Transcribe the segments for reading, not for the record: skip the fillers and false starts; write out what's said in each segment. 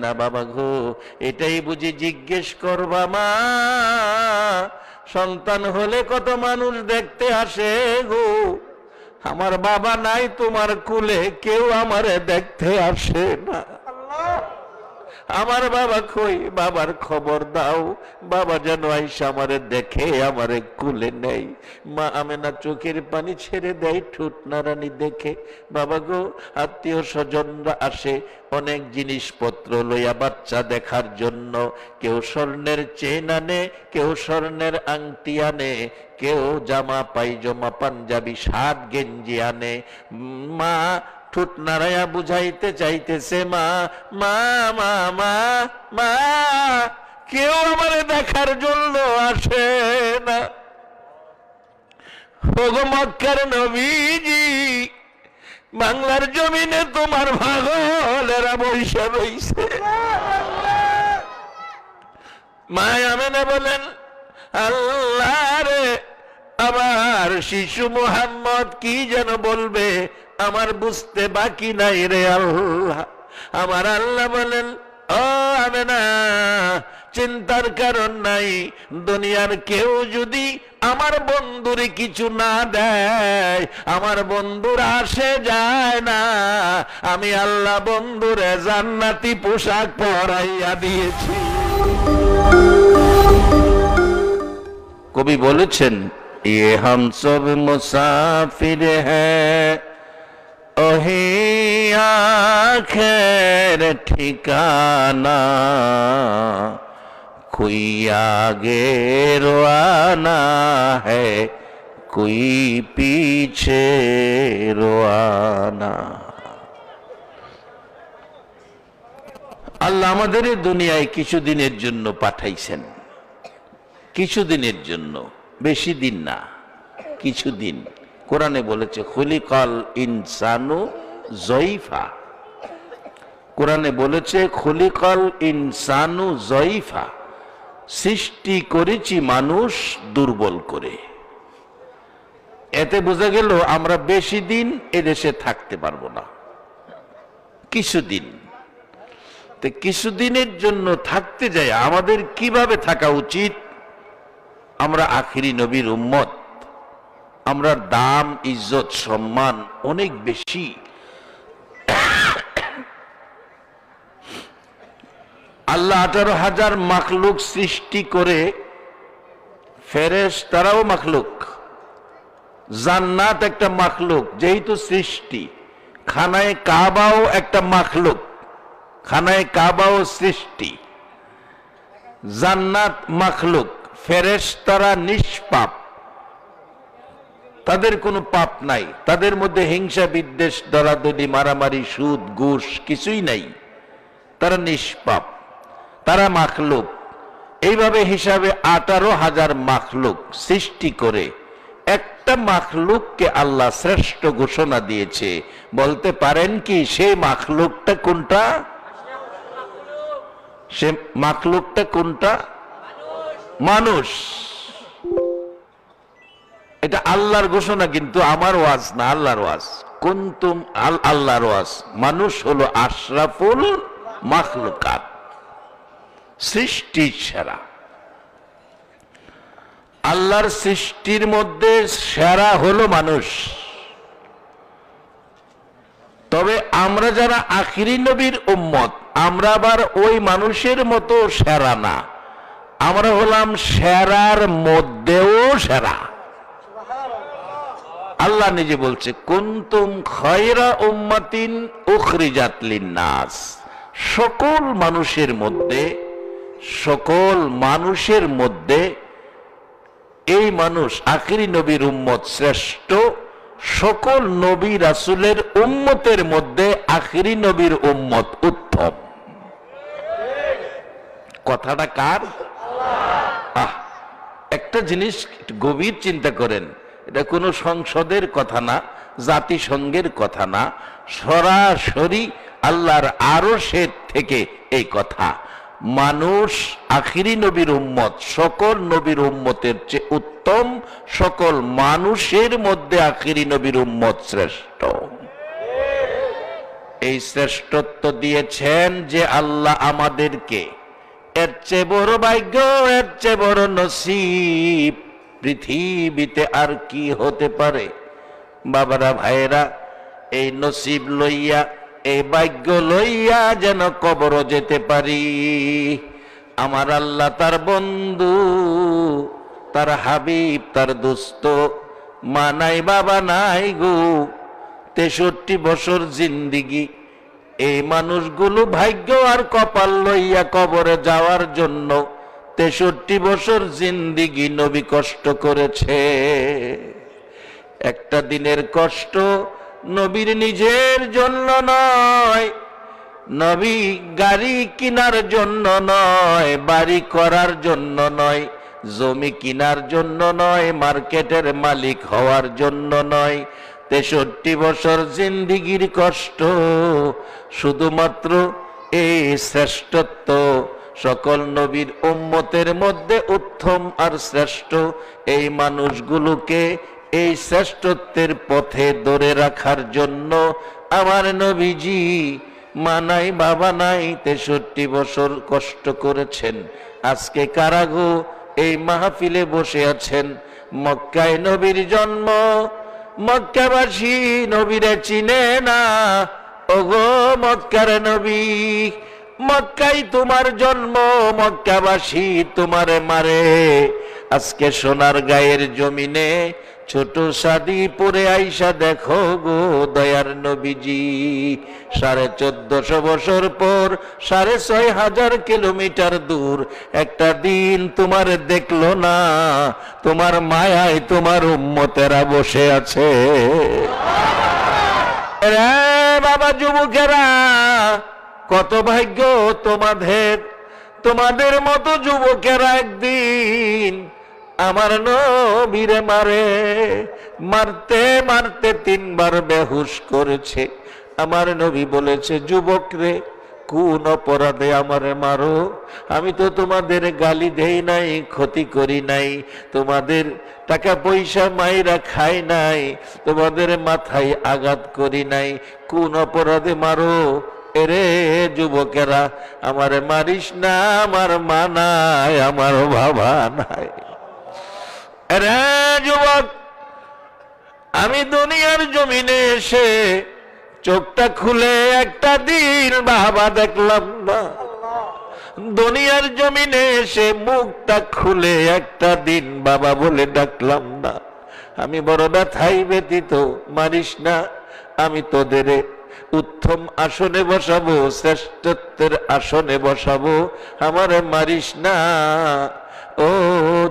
না বাবা গো, এটাই বুঝি জিজ্ঞেস করবা মা? সন্তান হলে কত মানুষ দেখতে আসে গো, আমার বাবা নাই তোমার কুলে, কেউ আমারে দেখতে আসে না। আমার বাবা কই, বাবার খবর দাও, বাবা যেন আইসা আমারে দেখে, আমারে কুলে নেই। মা আমেনা চোখের পানি ছেড়ে দেয়, ঠোঁট নাড়ানি দেখে। বাবা গো, আত্মীয় স্বজনরা আসে অনেক জিনিসপত্র লইয়া বাচ্চা দেখার জন্য। কেউ স্বর্ণের চেন আনে, কেউ স্বর্ণের আংটি আনে, কেউ জামা পায়জামা পাঞ্জাবি শার্ট গেঞ্জি আনে। মা ঠোঁট নাড়াইয়া বুঝাইতে চাইতেছে, মা মা মা মা মা, কেউ আমারে দেখার জন্য আসে না। ওগো মক্কার নবীজি, বাংলার জমিনে তোমার পাগলেরা বৈশা রইছে। মা আমেনা বলেন, আল্লাহ রে, আমার শিশু মুহাম্মদ কি যেন বলবে আমার বুঝতে বাকি নাই রে আল্লাহ। আমার আল্লাহ বলেন, ও আমেনা, চিন্তার কারণ নাই। দুনিয়ার কেউ যদি আমার বন্ধুরে কিছু না দেয়, আমার বন্ধুর আসে যায় না, আমি আল্লাহ বন্ধুরে জান্নাতি পোশাক পরাইয়া দিয়েছি। কবি বলেছেন, ये हम सब मुसाफिर हैं, ओही आखिर ठिकाना, कोई आगे रोआना है, कोई पीछे रोआना। আল্লাহ আমাদের দুনিয়ায় কিছুদিনের জন্য পাঠাইছেন, কিছুদিনের জন্য, বেশি দিন না, কিছুদিন। কোরআনে বলেছে খুলিকাল ইনসানু জয়ীফা, কোরআনে বলেছে খুলিকাল ইনসানু জয়ীফা, সৃষ্টি করেছি মানুষ দুর্বল করে। এতে বোঝা গেল আমরা বেশি দিন এদেশে থাকতে পারবো না, কিছুদিন। তো কিছুদিনের জন্য থাকতে যায় আমাদের কিভাবে থাকা উচিত? আমরা আখিরি নবীর উম্মত, আমরা দাম ইজ্জত সম্মান অনেক বেশি। আল্লাহ 18,000 মাখলুক সৃষ্টি করে, ফেরেশতারাও মাখলুক, জান্নাত একটা মাখলুক যেহেতু সৃষ্টি, খানায়ে কাবাও একটা মাখলুক, খানায়ে কাবাও সৃষ্টি, জান্নাত মাখলুক। ফেরেশতারা নিষ্পাপ, তাদের কোনো পাপ নাই, তাদের মধ্যে হিংসা বিদ্বেষ দলাদলি মারামারি সুদ ঘুষ কিছুই নাই, তারা নিষ্পাপ, তারা মাখলুক। এইভাবে হিসাবে 18,000 মাখলুক সৃষ্টি করে একটা মাখলুককে আল্লাহ শ্রেষ্ঠ ঘোষণা দিয়েছে। বলতে পারেন কি সেই মাখলুকটা কোনটা? সে মাখলুকটা কোনটা? মানুষ। এটা আল্লাহর ঘোষণা, কিন্তু আমার ওয়াজ না, আল্লাহর ওয়াজ। কুনতুম আল্লাহর ওয়াজ। মানুষ হলো আশরাফুল মাখলুকাত, সৃষ্টির সেরা। আল্লাহর সৃষ্টির মধ্যে সেরা হলো মানুষ। তবে আমরা যারা আখিরি নবীর উম্মত, আমরা আবার ওই মানুষের মতো সেরা না, আমরা হলাম সেরার মধ্যেও সেরা। আল্লাহ নিজে বলছে, কুনতুম খায়রা উম্মাতিন উখরিজাত লিন্নাস। সকল মানুষের মধ্যে, সকল মানুষের মধ্যে এই মানুষ আখিরি নবীর উম্মত শ্রেষ্ঠ। সকল নবী রাসূলের উম্মতের মধ্যে আখিরি নবীর উম্মত উত্তম। কথাটা কার? একটা জিনিস গভীর চিন্তা করেন, এটা কোনো সংসদের কথা না, জাতিসংঘের কথা না, সরাসরি আল্লাহর আরশের থেকে এই কথা। মানুষ আখিরি নবীর উম্মত সকল নবীর উম্মতের চেয়ে উত্তম, সকল মানুষের মধ্যে আখিরি নবীর উম্মত শ্রেষ্ঠ। এই শ্রেষ্ঠত্ব দিয়েছেন যে আল্লাহ আমাদেরকে। এর চেয়ে বড় ভাগ্য, এর চেয়ে বড় নসিব পৃথিবীতে আর কি হতে পারে? বাবারা, ভাইয়েরা, এই নসিব লইয়া, এই ভাগ্য লইয়া যেন কবর যেতে পারি। আমার আল্লাহ তার বন্ধু, তার হাবিব, তার দোস্ত, মা নাই বাবা নাই গো, 63 বছর জিন্দিগি এই মানুষগুলো ভাগ্য আর কপাল লইয়া কবরে যাওয়ার জন্য 63 বছর জিন্দিগি নবী কষ্ট করেছে। একটা দিনের কষ্ট নবীর নিজের জন্য নয়, নবী গাড়ি কেনার জন্য নয়, বাড়ি করার জন্য নয়, জমি কেনার জন্য নয়, মার্কেটের মালিক হওয়ার জন্য নয়। 63 বছর জিন্দিগির কষ্ট শুধুমাত্র এই শ্রেষ্ঠত্ব, সকল নবীর উম্মতের মধ্যে উত্তম আর শ্রেষ্ঠ এই মানুষগুলোকে এই শ্রেষ্ঠত্বের পথে ধরে রাখার জন্য আমার নবীজি মা নাই বাবা নাই 63 বছর কষ্ট করেছেন। আজকে কারাগো এই মাহফিলে বসে আছেন। মক্কায় নবীর জন্ম, মক্কাবাসী নবীরে চিনে না। ওগো মক্কার নবী, মক্কায় তোমার জন্ম, মক্কাবাসী তোমারে মারে। আজকে সোনার গায়ের জমিনে ছোট শাদি পরে আইসা দেখো গো দয়ার নবীজি 1450 বছর পর 6500 কিলোমিটার দূর একটা দিন তোমার দেখলো না, তোমার মায়ায় তোমার উম্মতেরা বসে আছে। রে বাবা যুবকেরা, কত ভাগ্য তোমাদের, তোমাদের মতো যুবকেরা একদিন আমার নবীরে মারে, মারতে মারতে 3 বার বেহুশ করেছে। আমার নবী বলেছে, যুবক রে, কোন অপরাধে আমারে মারো? আমি তো তোমাদের গালি দেই নাই, ক্ষতি করি নাই, তোমাদের টাকা পয়সা মাইরা খাই নাই, তোমাদের মাথায় আঘাত করি নাই, কোন অপরাধে মারো? এরে যুবকেরা, আমারে মারিস না, আমার মা নাই, আমার বাবা নাই। এরে যুবক, আমি দুনিয়ার জমিনে এসে চোখটা খুলে একটা দিন বাবা দেখলাম না, দুনিয়ার জমিনে এসে মুখটা খুলে একটা দিন বাবা বলে ডাকলাম না। আমি বড় ব্যথাই ব্যতীত, মারিস না, আমি তোদের উত্তম আসনে বসাবো, শ্রেষ্ঠত্বের আসনে বসাবো, আমারে মারিস না। ও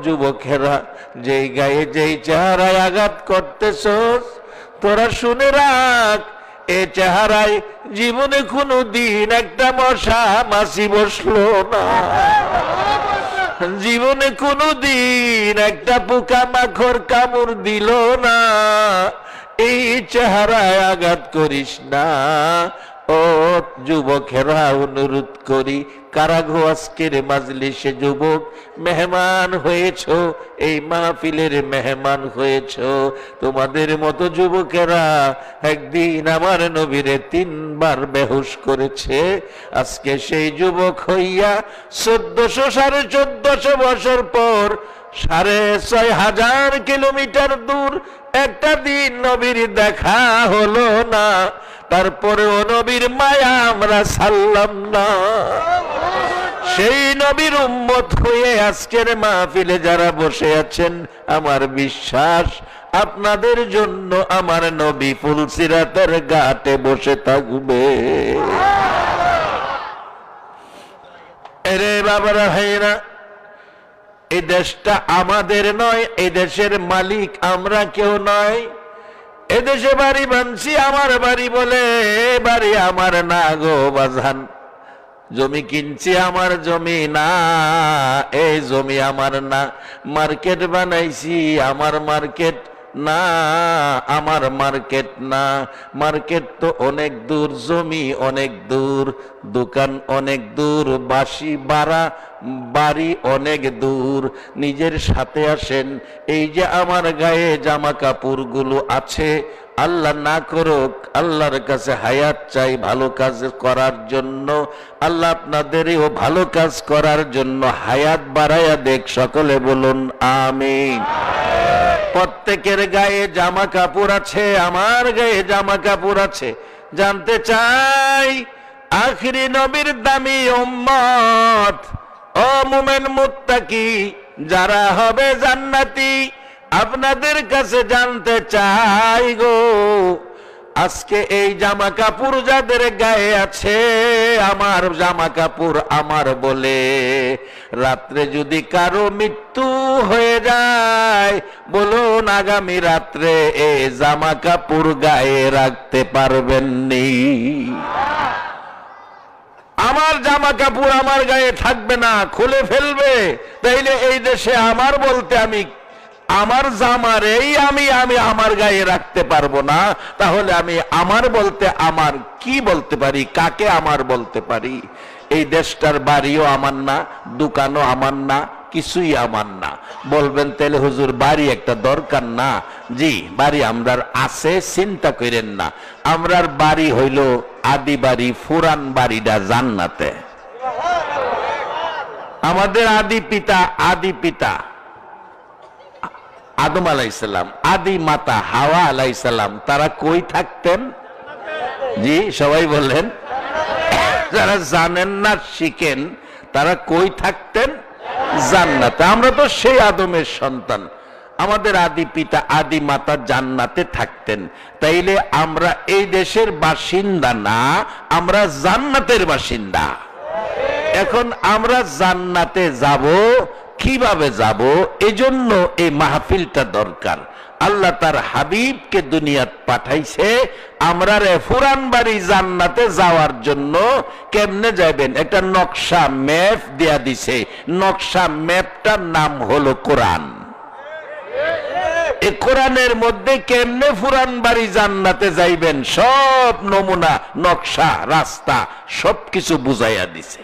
যুবকেরা, যেই গায়ে যেই চেহারায় আঘাত করতেছস, তোরা শুনে রাখ, এ চেহারায় জীবনে কোনো দিন একটা মশা মাছি বসলো না, জীবনে কোনো দিন একটা পোকা মাখড় কামড় দিল না। এই চেহারায় আঘাত করিস না। ও যুবকেরা, অনুরোধ করি, কারাগো আজকের মাজলিসে যুবক মেহমান হয়েছ, এই মাহফিলের মেহমান হয়েছ। তোমাদের মতো যুবকেরা একদিন আমার নবীরে 3 বার বেহুশ করেছে। আজকে সেই যুবক হইয়া 1400-1450 বছর পর 6500 কিলোমিটার দূর একটা দিন নবীর দেখা হলো না, তারপরেও নবীর মায়া আমরা ছাড়লাম না। সেই নবীর উম্মত হয়ে আজকের মাহফিলে যারা বসে আছেন, আমার বিশ্বাস আপনাদের জন্য আমার নবী ফুলসিরাতের ঘাটে বসে থাকবে। এরে বাবারা ভাইরা, এই দেশটা আমাদের নয়, এই দেশের মালিক আমরা কেউ নয়। এদেশে বাড়ি বানছি আমার বাড়ি বলে, বাড়ি আমার না গো বাজান। জমি কিনছি আমার জমি না, এই জমি আমার না। মার্কেট বানাইছি আমার মার্কেট না, আমার মার্কেট না। মার্কেট তো অনেক দূর, জমি অনেক দূর, দোকান অনেক দূর, বাসি ভাড়া বাড়ি অনেক দূর। নিজের সাথে আসেন, এই যে আমার গায়ে জামা কাপড়গুলো আছে, আল্লাহ না করুক, আল্লাহর কাছে হায়াত চাই ভালো কাজ করার জন্য। আল্লাহ আপনাদেরও ভালো কাজ করার জন্য হায়াত বাড়াইয়া দেখ। সকলে বলুন আমিন। প্রত্যেকের গায়ে জামা কাপড় আছে, আমার গায়ে জামা কাপড় আছে। জানতে চাই আখিরি নবীর দামি উম্মত ও মুমিন মুত্তাকি যারা হবে জান্নাতি, আপনাদের কাছে জানতে চাই গো, আজকে এই জামা কাপড় যাদের গায়ে আছে, আমার জামা কাপড় আমার বলে, রাত্রে যদি কারো মৃত্যু হয়ে যায়, বলুন আগামী রাত্রে এই জামা কাপড় গায়ে রাখতে পারবেননি? আমার জামা কাপড় আমার গায়ে থাকবে না, খুলে ফেলবে। তাইলে এই দেশে আমার বলতে আমি আমার জামারেই আমি আমার গায়ে রাখতে পারবো না, তাহলে আমি আমার বলতে আমার কি বলতে পারি? কাকে আমার বলতে পারি? এই দেশটার বাড়িও আমার না, দোকানও আমার না, কিছুই আমার না। বলবেন তাহলে হুজুর বাড়ি একটা দরকার না? জি, বাড়ি আমরার আছে, চিন্তা করেন না। আমরার বাড়ি হইল আদি বাড়ি, ফুরান বাড়িটা জান্নাতে। আমাদের আদি পিতা আদম আলাইসাল্লাম, আদি মাতা হাওয়া আলাইসাল্লাম, তারা কই থাকতেন? জি, সবাই বললেন। যারা জানেন না শিখেন, তারা কই থাকতেন? জান্নাতে। আমরা তো সেই আদমের সন্তান, আমাদের আদি পিতা আদি মাতা জান্নাতে থাকতেন। তাইলে আমরা এই দেশের বাসিন্দা না, আমরা জান্নাতের বাসিন্দা। এখন আমরা জান্নাতে যাব, কিভাবে যাব? এজন্য এই মাহফিলটা দরকার। আল্লাহ তার হাবিবকে দুনিয়াত পাঠাইছে আমরা ফুরান বাড়ি জান্নাতে যাওয়ার জন্য। কেমনে যাবেন? একটা নকশা ম্যাপ দেয়া দিছে। নকশা ম্যাপটার নাম হলো কোরআন। এই কোরআনের মধ্যে কেমনে ফুরান বাড়ি জান্নাতে যাইবেন সব নমুনা, নকশা, রাস্তা সবকিছু বুঝাইয়া দিছে।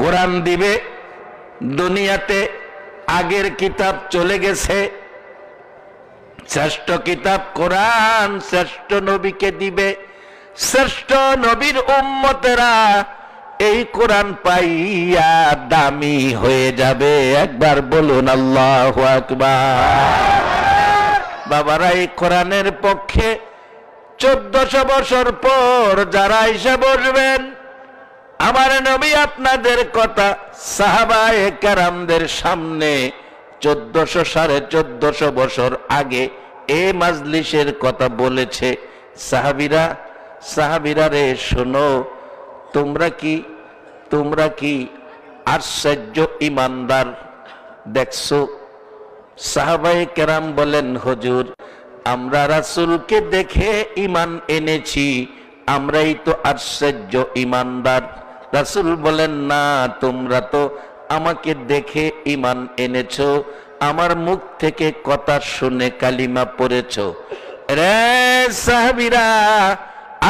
কোরআন দিবে দুনিয়াতে, আগের কিতাব চলে গেছে, শ্রেষ্ঠ কিতাব কোরআন শ্রেষ্ঠ নবীকে দিবে। শ্রেষ্ঠ নবীর উম্মতেরা এই কোরআন পাইয়া দামি হয়ে যাবে। একবার বলুন আল্লাহু আকবার। বাবারা, এই কোরআনের পক্ষে 1400 বছর পর যারা এসে বসবেন, আমার নবী আপনাদের কথা সাহাবায়ে কেরামদের সামনে 1400 বছর আগে এ মাজলিসের কথা বলেছে। সাহাবীরা রে শোনো, তোমরা কি আশ্চর্য ইমানদার দেখছো? সাহাবায়ে কেরাম বলেন, হুজুর আমরা রাসূলকে দেখে ঈমান এনেছি, আমরাই তো আশ্চর্য ইমানদার। রাসূল বলেন, না, তোমরা তো আমাকে দেখে ঈমান এনেছো, আমার মুখ থেকে কথা শুনে কালিমা পড়েছো। রে সাহাবীরা,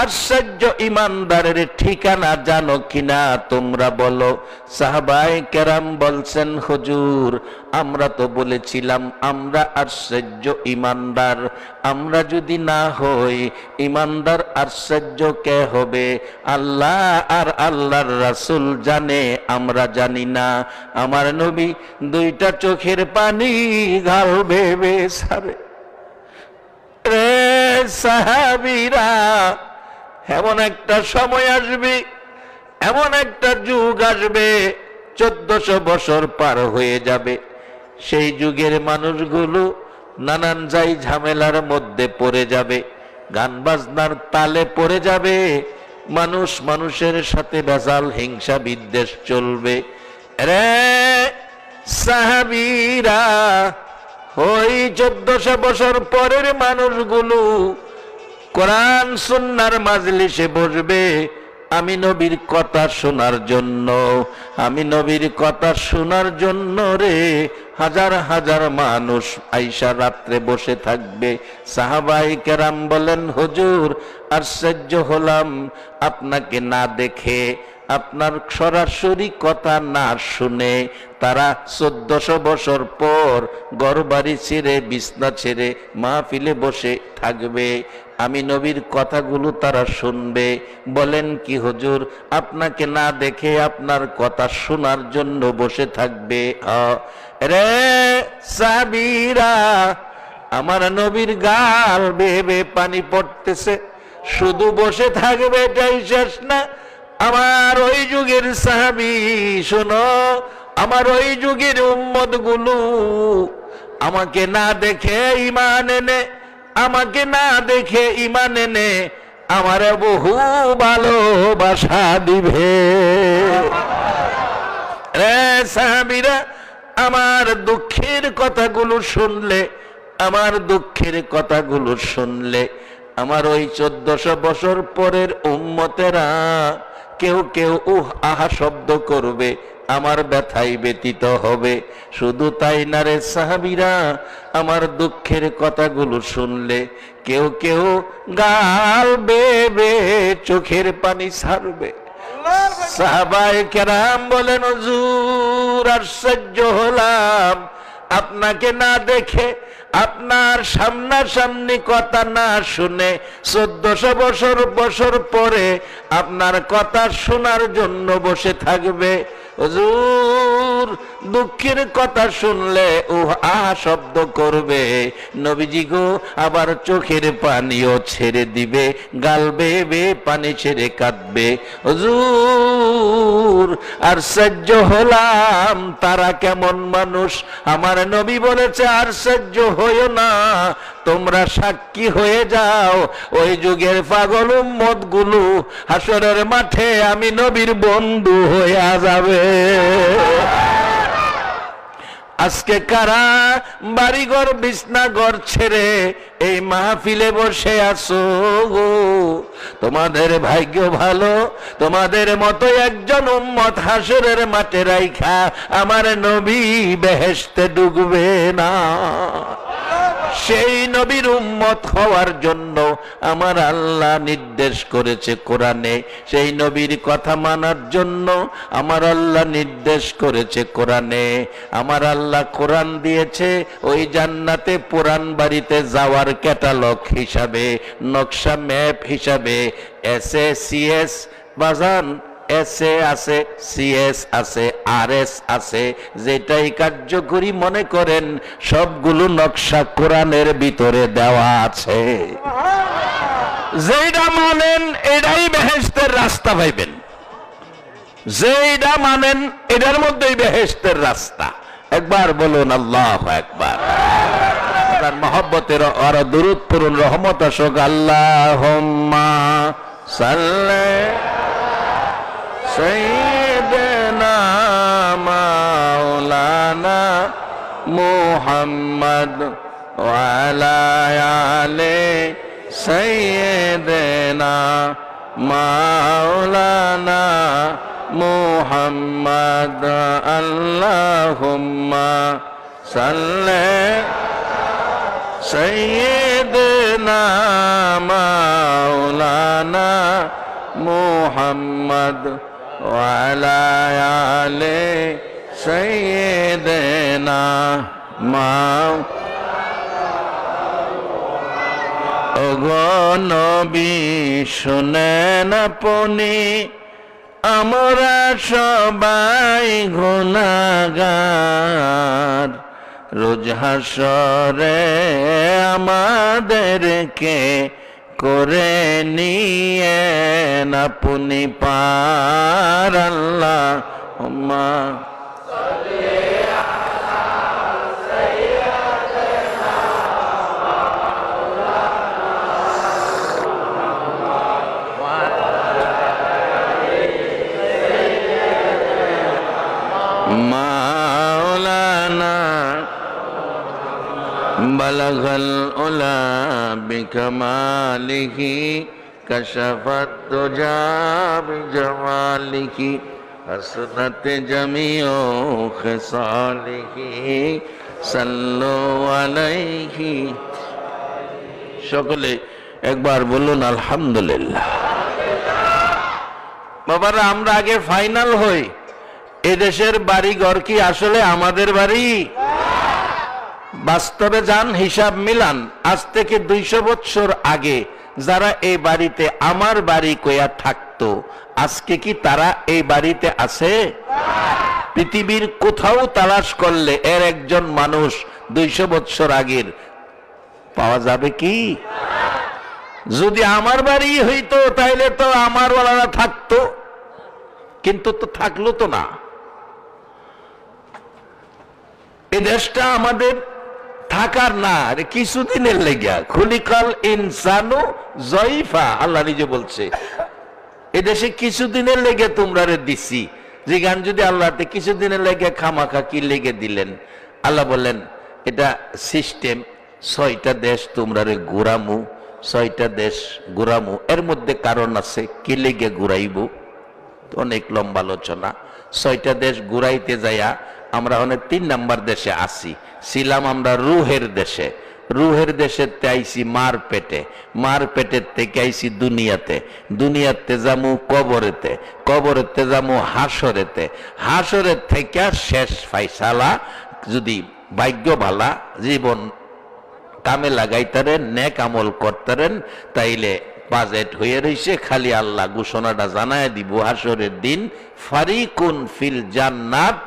আশ্চর্য ইমানদারের ঠিকানা জানো কিনা তোমরা বলো। সাহাবায়ে কেরাম বলছেন, হুজুর আমরা তো বলেছিলাম আমরা আশ্চর্য ইমানদার। আমরা যদি না হই ইমানদার, আশ্চর্য কে হবে? আল্লাহ আর আল্লাহর রাসূল জানে, আমরা জানি না। আমার নবী 2টা চোখের পানি গাল ভেবে ছাড়ে। রে সাহাবীরা, এমন একটা সময় আসবে, এমন একটা যুগ আসবে, 1400 বছর পার হয়ে যাবে। সেই যুগের মানুষগুলো নানান যাই ঝামেলার মধ্যে পড়ে যাবে, গান বাজনার তালে পড়ে যাবে, মানুষের সাথে ভেজাল, হিংসা বিদ্বেষ চলবে। রে সাহাবীরা, ওই 1400 বছর পরের মানুষগুলো কোরআন সুন্নাহর মাজলিসে বসবে আমি নবীর কথা শোনার জন্য। আমি নবীর কথা শোনার জন্য রে হাজার হাজার মানুষ আইসা রাত্রে বসে থাকবে। সাহাবায়ে কেরাম বলেন, হুজুর আশ্চর্য হলাম আপনাকে না দেখে, আপনার সরাসরি কথা না শুনে তারা 1400 বছর পর ঘরবাড়ি ছেড়ে বিছনা ছেড়ে মাহফিলে বসে থাকবে, আমি নবীর কথাগুলো তারা শুনবে। বলেন কি হুজুর, আপনাকে না দেখে আপনার কথা শোনার জন্য বসে থাকবে? রে সাহাবীরা, আমার নবীর গাল বেয়ে বেয়ে পানি পড়তেছে, শুধু বসে থাকবে এটাই শেষ না। আমার ওই যুগের সাহাবী শোনো, আমার ওই যুগের উম্মত গুলো আমাকে না দেখে ঈমান এনে, আমাকে না দেখে ঈমান এনে আমারে বহু ভালোবাসা দিবে। রে সাহাবীরা, আমার দুঃখের কথাগুলো শুনলে, আমার দুঃখের কথাগুলো শুনলে আমার ওই 1400 বছর পরের উম্মতেরা কেউ কেউ আহা শব্দ করবে, আমার ব্যথায় ব্যতীত হবে। শুধু তাই না রে সাহাবীরা, আমার দুঃখের কথাগুলো শুনলে কেউ কেউ গাল বেয়ে বেয়ে চোখের পানি ছাড়বে। সাহাবায়ে কেরাম বলেন, হুজুর আশ্চর্য হলাম, আপনাকে না দেখে, আপনার সামনাসামনি কথা না শুনে 1400 বছর পরে আপনার কথা শোনার জন্য বসে থাকবে। হুজুর দুঃখের কথা শুনলে আহা শব্দ করবে, নবীজি গো আবার চোখের পানিও ছেড়ে দিবে, গাল বেয়ে বেয়ে পানি ছেড়ে কাঁদবে। হুজুর আশ্চর্য হলাম, তারা কেমন মানুষ? আমার নবী বলেছে আশ্চর্য হইও না, তোমরা সাক্ষী হয়ে যাও, ওই যুগের পাগল উম্মত গুলো হাসরের মাঠে আমি নবীর বন্ধু হয়ে যাবে। আজকে কারা বাড়িঘর বিছনা ঘর ছেড়ে এই মাহফিলে বসে আছো গো, তোমাদের ভাগ্য ভালো, তোমাদের মতো একজন উম্মত হাসরের মাঠে রাইখা আমার নবী বেহেশতে ঢুকবে না। সেই নবীর উম্মত হওয়ার জন্য আমার আল্লাহ নির্দেশ করেছে কোরআনে, সেই নবীর কথা মানার জন্য আমার আল্লাহ নির্দেশ করেছে কোরআনে। আমার আল্লাহ কোরআন দিয়েছে ওই জান্নাতে পুরান বাড়িতে যাওয়ার ক্যাটালগ হিসাবে, নকশা ম্যাপ হিসাবে। SACS বাজান, এসএ আছে, সিএস আছে, আরএস আছে, যেটাই কার্যকরী মনে করেন সবগুলো নকশা কোরআনের ভিতরে দেওয়া আছে। যেটা মানেন এটাই বেহেশতের রাস্তা পাইবেন, যেটা মানেন এটার মধ্যেই বেহেশতের রাস্তা। একবার বলুন আল্লাহু আকবার। তার মহব্বতের আরো দুরূদ পড়ুন, রহমত আসুক। আল্লাহুম্মা সাল্লি সাইয়্যিদিনা মাওলানা মুহাম্মদ ওয়া আলা আলি সাইয়্যিদিনা মাওলানা মুহাম্মদ। আল্লাহুম্মা সাল্লি সাইয়্যিদিনা মাওলানা মুহাম্মদ ওয়া আলা আলি সাইয়্যিদিনা ওগো নবী শুনেন আপনি, আমরা সবাই গুনাহগার, রোজ হাসরে আমাদেরকে করে নিয়েন আপনি পার। আল্লাহুম্মা মাওলানা বালাগাল উলা বিকামালিহি কাশাফাত দুজা বিজামালিহি হাসনাত জামিউ খিসালিহি সাল্লু আলাইহি। সকলে একবার বলুন আলহামদুলিল্লাহ। বাবারা আমরা আগে ফাইনাল হই, এদেশের বাড়ি ঘর কি আসলে আমাদের বাড়ি? বাস্তবে যান, হিসাব মিলান। আজ থেকে 200 বছর আগে যারা এই বাড়িতে আমার বাড়ি কইয়া থাকতো, আজকে কি তারা এই বাড়িতে আছে? পৃথিবীর কোথাও তালাশ করলে এর একজন মানুষ 200 বছর আগের পাওয়া যাবে কি? যদি আমার বাড়ি হইতো তাইলে তো আমার ওয়ালারা থাকতো, কিন্তু তো থাকলো তো না। এই দেশটা আমাদের থাকার না, কিছুদিনের লেগা। খুলিকাল ইনসানু জয়ফা, আল্লাহ নিজে বলছে এদেশে কিছুদিনের লেগে তোমরা দিছি। যে গান যদি আল্লাহতে কিছুদিনের লেগে খামাখা কি লেগে দিলেন? আল্লাহ বললেন এটা সিস্টেম, 6টা দেশ তোমরা ঘুরামু, 6টা দেশ ঘুরামু। এর মধ্যে কারণ আছে, কি লেগে ঘুরাইব, অনেক লম্বা আলোচনা। 6টা দেশ ঘুরাইতে যাইয়া আমরা অনেক 3 নাম্বার দেশে আসি। ছিলাম আমরা রুহের দেশে, রুহের দেশের আইসি মার পেটে, মার পেটের থেকে আইসি দুনিয়াতে, দুনিয়াতে যামু কবরেতে, কবরেতে যামু হাসরেতে, হাসরের থেকে শেষ ফাইসালা যদি ভাগ্য ভালা জীবন কামে লাগাইতারেন, নেক আমল করতারেন, তাইলে বাজেট হয়ে রইছে। খালি আল্লাহ ঘোষণাটা জানায় দিব হাসরের দিন, ফারিকুন ফিল জান্নাত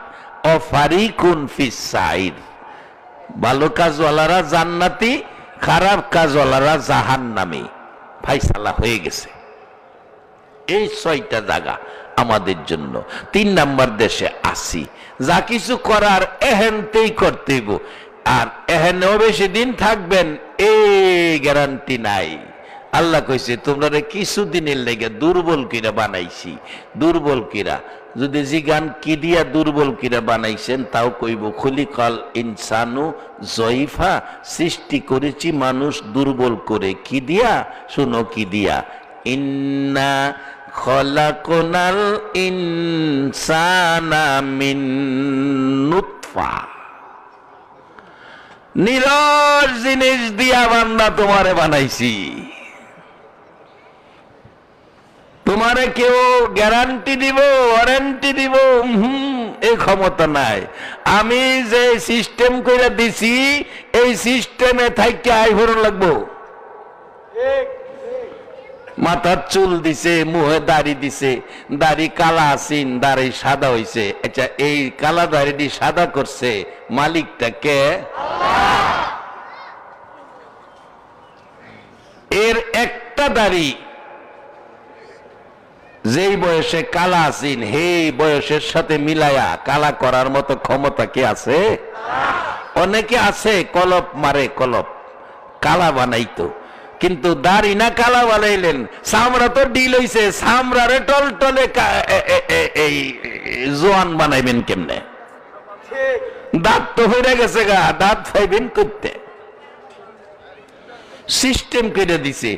ও ফারিকুন ফিস সাইর। ভালো কাজওয়ালারা জান্নাতি, খারাপ কাজওয়ালারা জাহান্নামী। ফাইসালা হয়ে গেছে। এই 6টা জায়গা আমাদের জন্য। 3 নাম্বার দেশে আসি, যা কিছু করার এহেনতেই করতেইব। আর এহেনেও বেশি দিন থাকবেন এই গ্যারান্টি নাই। আল্লাহ কইছে তোমরা কিছুদিনের লেগে দুর্বল কিরা বানাইছি। দুর্বল কিরা যদি জিগান কি দিয়া দুর্বল কিরা বানাইছেন, তাও কইব খুলিকাল ইনসানু জয়ফা, সৃষ্টি করেছি মানুষ দুর্বল করে। কি দিয়া? শুনো কি দিয়া, ইন্না খলাকনাল ইনসানা মিন নুতফা। নিরস জিনিস দিয়া বান্দা তোমারে বানাইছি। তোমারে কেউ গ্যারান্টি দিব, ওয়ারেন্টি দিব, এই ক্ষমতা নাই। আমি যে সিস্টেম করে দিছি, এই সিস্টেমে থাইকে আইভরণ লাগবো। মাথার চুল দিছে, মুহে দাড়ি দিছে, দাড়ি কালা আসিন, দাড়ি সাদা হইছে। আচ্ছা, এই কালা দাড়িটি সাদা করছে মালিকটা কে? এর একটা দাড়ি যেই বয়সে কালা আসিন, হে বয়সের সাথে মিলায়া কালা করার মতো ক্ষমতা কি আছে? অনেকে আছে কলপ মারে, কলপ কালা বানাইতো, কিন্তু দাড়ি না কালা বানাইলেন। সামরা তো ডিল হইছে, সামরারে টল টলে এই জোয়ান বানাইবেন কেমনে? দাঁত তো হয়ে গেছে গা, দাঁত পাইবেন করতে। সিস্টেম করে দিছে।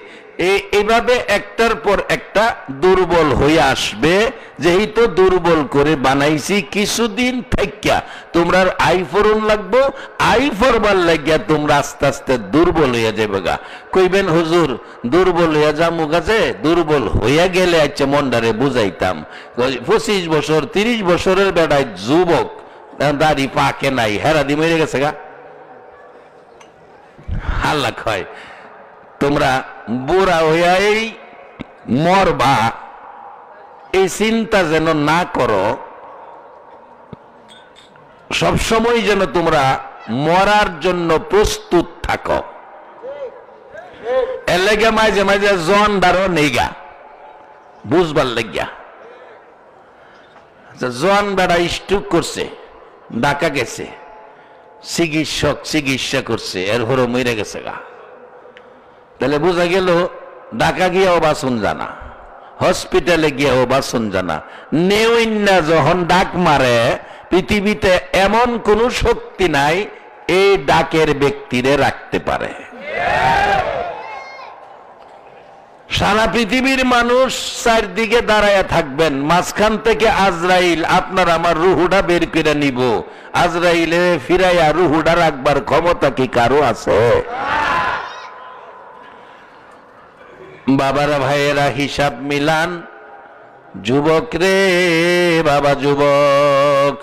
এইভাবে একটার পর একটা দুর্বল হয়ে আসবে। যেহেতু দুর্বল করে বানাইছি, কিছুদিন থাকিয়া তোমরা আইফোরন লাগবো, আইফরবার লাগিয়া তোমরা আস্তে আস্তে দুর্বল হইয়া যাবে গা। কইবেন হুজুর দুর্বল হইয়া যামু গাছে, দুর্বল হইয়া গেলে আচ্ছা মন্ডারে বুঝাইতাম। 25 বছর 30 বছরের বেড়ায় যুবক, দাড়ি পাকে নাই, হেরাদি মেরে গেছে গা। হাল্লা খয় তোমরা বুড়া হইয়া এই মরবা, এই চিন্তা যেন না করো। সবসময় যেন তোমরা মরার জন্য প্রস্তুত থাকো। এর লেগে মাঝে মাঝে জন দারো নেগা বুঝবার লেগিয়া। জন বেড়া স্ট্রোক করছে, ঢাকা গেছে, চিকিৎসক চিকিৎসা করছে, এর হরো মরে গেছে গা। তাহলে বোঝা গেল ঢাকা গিয়াও বাসন জানা, হসপিটালে গিয়াও বাসন জানা। নেউইন্না যখন ডাক মারে, পৃথিবীতে এমন কোন শক্তি নাই এই ডাকের ব্যক্তিরে রাখতে পারে। সারা পৃথিবীর মানুষ চারদিকে দাঁড়ায় থাকবেন, মাঝখান থেকে আজরাইল আপনার আমার রুহুটা বের করে নিব। আজরাইলে ফিরাইয়া রুহুটা রাখবার ক্ষমতা কি কারো আছে? বাবারা ভাইয়েরা হিসাব মিলান। যুবক রে বাবা যুবক,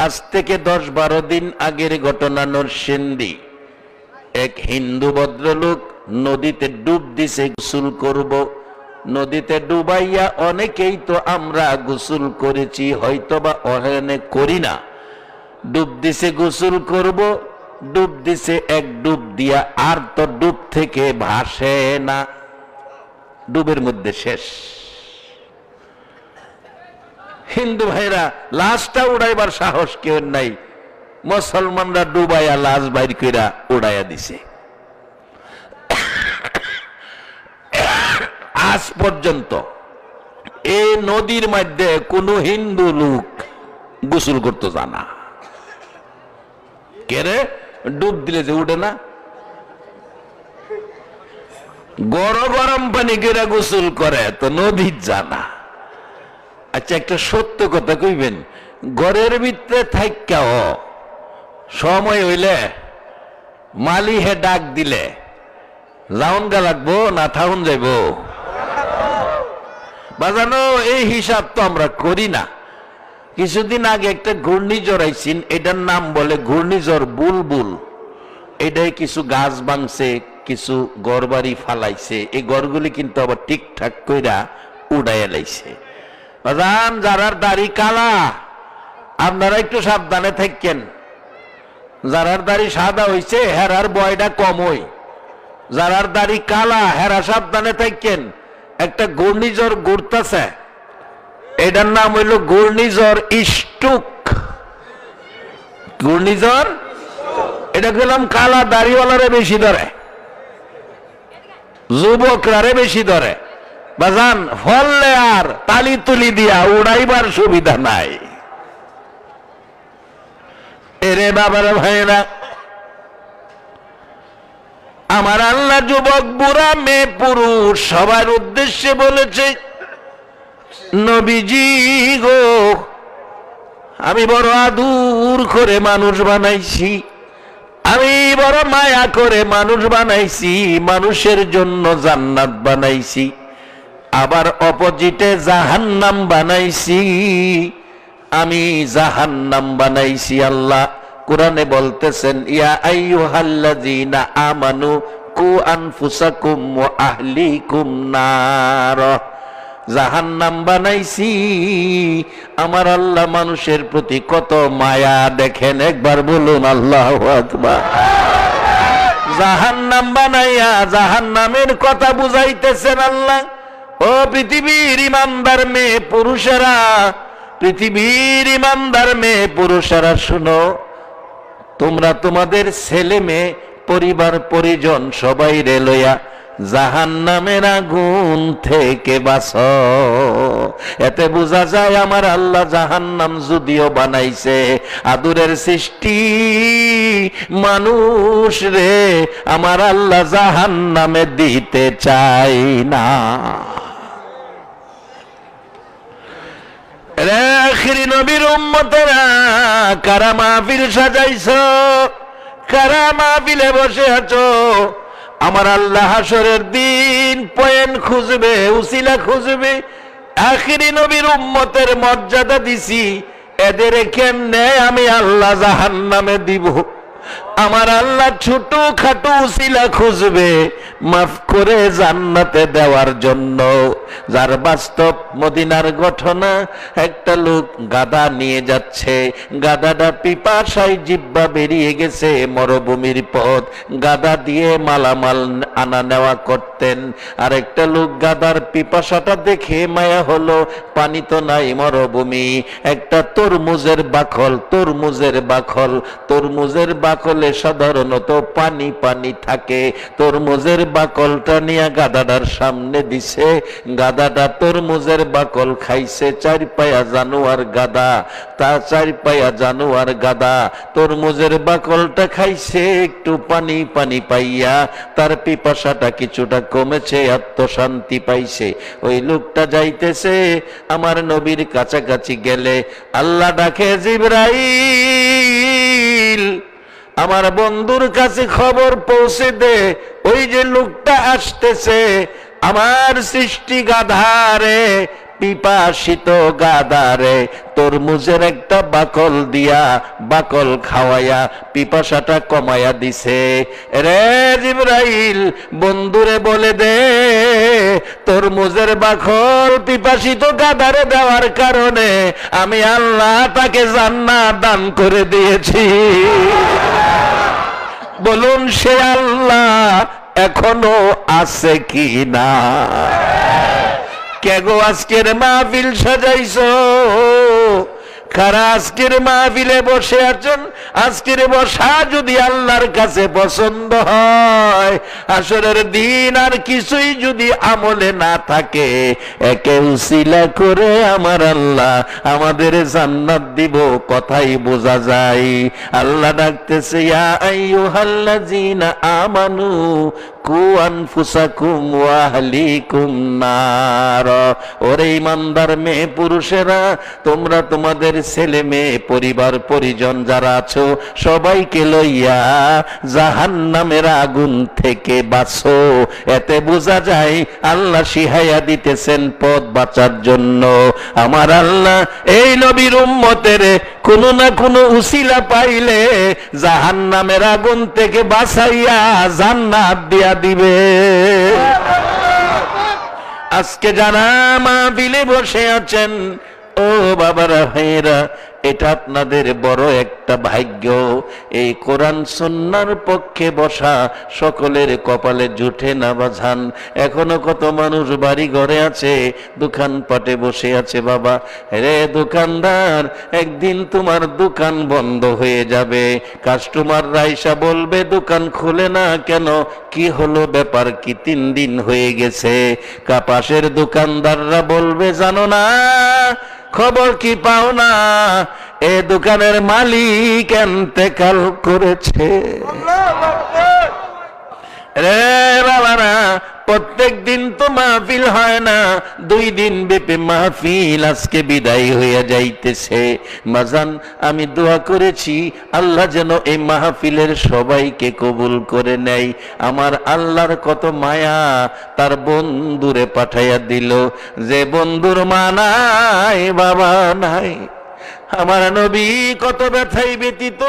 আজ থেকে 10-12 দিন আগের ঘটনা। নরসিংদী এক হিন্দু ভদ্রলোক নদীতে ডুব দিছে গোসল করব। নদীতে ডুবাইয়া অনেকেই তো আমরা গোসল করেছি, হয়তোবা অনেক করি না। ডুব দিছে গোসল করব, ডুব দিছে এক ডুব দিয়া আর তো ডুব থেকে ভাসে না, ডুবের মধ্যে শেষ। হিন্দু ভাইরা লাশটা উড়াইবার সাহস কেউ নাই, মুসলমানরা ডুবাইয়া লাশ বাইর কইরা উড়াইয়া দিছে। আজ পর্যন্ত এই নদীর মধ্যে কোন হিন্দু লোক গোসল করতে জানা কেরে? ডুব দিলে যে উঠে না, গরম পানি করে গোসল করে তো নদীর জানা। আচ্ছা, একটা সত্য কথা কইবেন, ঘরের ভিতরে থাইকাও সময় হইলে মালিহে ডাক দিলে যাওন গা লাগবো না থাউন যাইব? বাজানো এই হিসাব তো আমরা করি না। কিছুদিন আগে একটা ঘূর্ণিঝড় আইছিন, এটার নাম বলে ঘূর্ণিঝড় বুলবুল। এটাই কিছু গাছ ভাঙছে, কিছু ঘরবাড়ি ফালাইছে। এই ঘরগুলি কিন্তু আবার ঠিকঠাক কইরা উড়াইয়া লাইছে। বাজান, যারার দাড়ি কালা আপনারা একটু সাবধানে থাকেন। যারার দাড়ি সাদা হইছে হেরার বয়টা কম হই, যারার দাড়ি কালা হেরা সাবধানে থাকেন। একটা ঘূর্ণিঝড় ঘুরতেছে, এটার নাম হইল ঘূর্ণিঝড় ইস্টুক। ঘূর্ণিঝড় এটা গেলাম কালা দাড়িওয়ালারে বেশি ধরে, যুবকরারে বেশি ধরে। বাজান, ফললে আর তালি তুলি দিয়া উড়াইবার সুবিধা নাই। এরে বাবার ভাইরা, আমার আল্লাহ যুবক বুড়া মেয়ে পুরুষ সবার উদ্দেশ্যে বলেছে, নবীজি গো, আমি বড় আদুর করে মানুষ বানাইছি, আমি বড় মায়া করে মানুষ বানাইছি, মানুষের জন্য জান্নাত বানাইছি, আবার অপোজিটে জাহান্নাম বানাইছি, আমি জাহান্নাম বানাইছি। আল্লাহ কোরআনে বলতেছেন, ইয়া আইয়ুহাল্লাযীনা আমানু কু আনফুসাকুম ওয়া আহলিকুম নার। জাহান্নাম বানাইছি। আমার আল্লাহ মানুষের প্রতি কত মায়া দেখেন, একবার বলুন আল্লাহু আকবার। জাহান্নাম বানাইয়া জাহান্নামের কথা বুঝাইতেছেন আল্লাহ। ও পৃথিবীর ইমানদার মেয়ে পুরুষেরা, পৃথিবীর ইমানদার মেয়ে পুরুষেরা শুনো, তোমরা তোমাদের ছেলে মেয়ে পরিবার পরিজন সবাই রে লইয়া জাহান্নামের আগুন থেকে বাঁচো। এতে বোঝা যায় আমার আল্লাহ জাহান্নাম যদিও বানাইছে, আদুরের সৃষ্টি মানুষ রে আমার আল্লাহ জাহান্নামে দিতে চাই না। আখিরি নবীর উম্মতেরা, কারা মাহফিল সাজাইছো, কারা মাহফিলে বসে আছো? আমার আল্লাহ হাসরের দিন পয়েন্ট খুঁজবে, উসিলা খুঁজবে। আখিরি নবীর উম্মতের মর্যাদা দিছি, এদের কেমনে আমি আল্লাহ জাহান্নামে দিব? আমার আল্লাহ ছোট খাটো উসিলা খুঁজবে মাফ করে জান্নাতে দেওয়ার জন্য। যার বাস্তব মদিনার ঘটনা, একটা লোক গাদা নিয়ে যাচ্ছে, গাদাটা পিপাসায় জিহ্বা বেরিয়ে গেছে, মরুভূমির পথ, গাদা দিয়ে মালামাল আনা নেওয়া করতেন। আর একটা লোক গাদার পিপাসাটা দেখে মায়া হলো, পানি তো নাই মরুভূমি, একটা তরমুজের বাকল, তরমুজের বাকল, তরমুজের বাকলে সাধারণত পানি পানি থাকে, তরমুজের বাকলটা নিয়ে গাদাটার সামনে দিছে। গাদাটা তরমুজের বাকল খাইছে, 4 পায়া জানোয়ার গাদা, তা 4 পায়া জানোয়ার গাদা তরমুজের বাকলটা খাইছে, একটু পানি পানি পাইয়া তার পিপাসাটা কিছুটা কমেছে, আত্মশান্তি পাইছে। ওই লোকটা যাইতেছে আমার নবীর কাছাকাছি গেলে আল্লাহ ডাকে, জিবরাইল আমার বন্ধুর কাছে খবর পৌঁছে দে, ওই যে লোকটা আসতেছে, আমার সৃষ্টি গাধারে পিপাসিত গাদারে তরমুজের একটা বাকল দিয়া বাকল খাওয়াইয়া পিপাসাটা কমাইয়া দিছে। রে জিবরাইল, বন্ধুরে বলে দে তরমুজের বাকল পিপাসিত গাদারে দেওয়ার কারণে আমি আল্লাহ তাকে জান্নাত দান করে দিয়েছি। বলুন সে আল্লাহ এখনো আছে কি না? কে গো আজকের মাহফিল সাজাইছো? কারা আজকের মাহফিলে বসে আছেন? আজকের বসা যদি আল্লাহর কাছে পছন্দ হয়, আসরের দিন আর কিছুই যদি আমলে না থাকে, একে উসিলা করে আমার আল্লাহ আমাদের জান্নাত দিব, কথাই বোঝা যায়। আল্লাহ ডাকতেছে, ইয়া আইয়ুহাল্লাযীনা আমানু কু আনফুসাকুম ওয়া আহলিকুম নার। ওরে ঈমানদার মেয়ে পুরুষেরা, তোমরা তোমাদের ছেলে মেয়ে পরিবার পরিজন যারা আছো সবাইকে লইয়া জাহান্নামের আগুন থেকে বাঁচো। এতে বোঝা যায় আল্লাহ শিহাইয়া দিতেছেন পথ বাঁচার জন্য। আমার আল্লাহ এই নবীর উম্মতের কোনো না কোনো উসিলা পাইলে জাহান্নামের আগুন থেকে বাঁচাইয়া জান্নাত দিয়া দিবে। আজকে যারা মাহফিলে বসে আছেন, ও বাবারা ভাইয়েরা, এটা আপনাদের বড় একটা ভাগ্য। এই কোরআন সুন্নাহর পক্ষে বসা সকলের কপালে জুটে না বাজান। এখনো কত মানুষ বাড়ি ঘরে আছে, দোকানপাটে বসে আছে। বাবা রে দোকানদার, একদিন তোমার দোকান বন্ধ হয়ে যাবে। কাস্টমার রাইসা বলবে দোকান খুলে না কেন, কি হলো ব্যাপার কি, 3 দিন হয়ে গেছে। পাশের দোকানদাররা বলবে জানো না, খবর কি পাও না, এ দোকানের মালিক ইন্তেকাল করেছে। রে বাবারা, প্রত্যেক দিন তো মাহফিল হয় না, 2 দিন ব্যাপী মাহফিল আজকে বিদায় হয়ে যাইতেছে। মাজান, আমি দোয়া করেছি আল্লাহ যেন এই মাহফিলের সবাইকে কবুল করে নেয়। আমার আল্লাহর কত মায়া, তার বন্ধুরে পাঠাইয়া দিল, যে বন্ধুর মা নাই বাবা নাই। আমার নবী কত ব্যথাই ব্যতীত